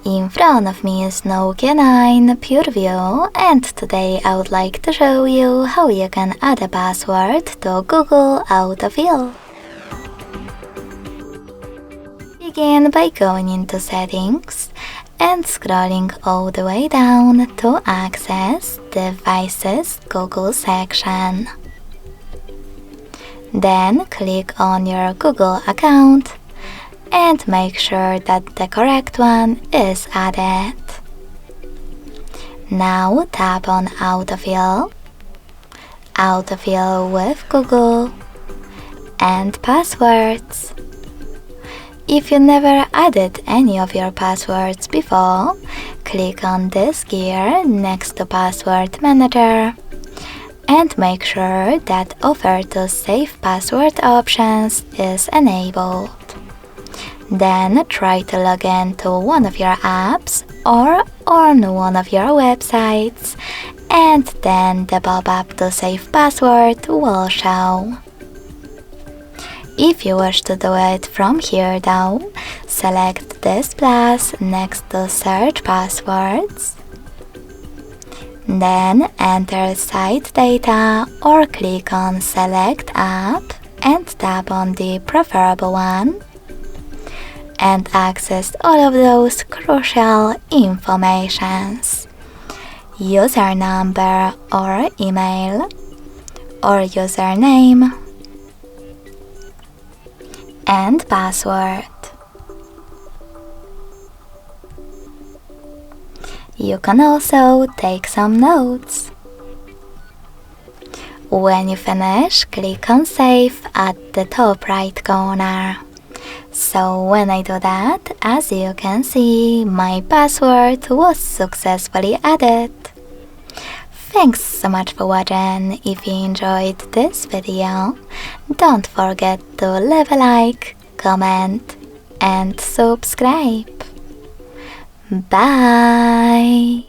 In front of me is Nokia 9 PureView, and today I would like to show you how you can add a password to Google autofill. Begin by going into Settings and scrolling all the way down to access Devices Google section. Then click on your Google account and make sure that the correct one is added. Now tap on Autofill, Autofill with Google, and Passwords. If you never added any of your passwords before, click on this gear next to Password Manager and make sure that Offer to Save Password options is enabled. Then try to log in to one of your apps or on one of your websites, and then the pop-up to save password will show. If you wish to do it from here though, select this plus next to Search Passwords. Then enter Site Data or click on Select App and tap on the preferable one, and access all of those crucial informations: user number or email or username, and password. You can also take some notes. When you finish, click on Save at the top right corner. So when I do that, as you can see, my password was successfully added. Thanks so much for watching. If you enjoyed this video, don't forget to leave a like, comment, and subscribe. Bye!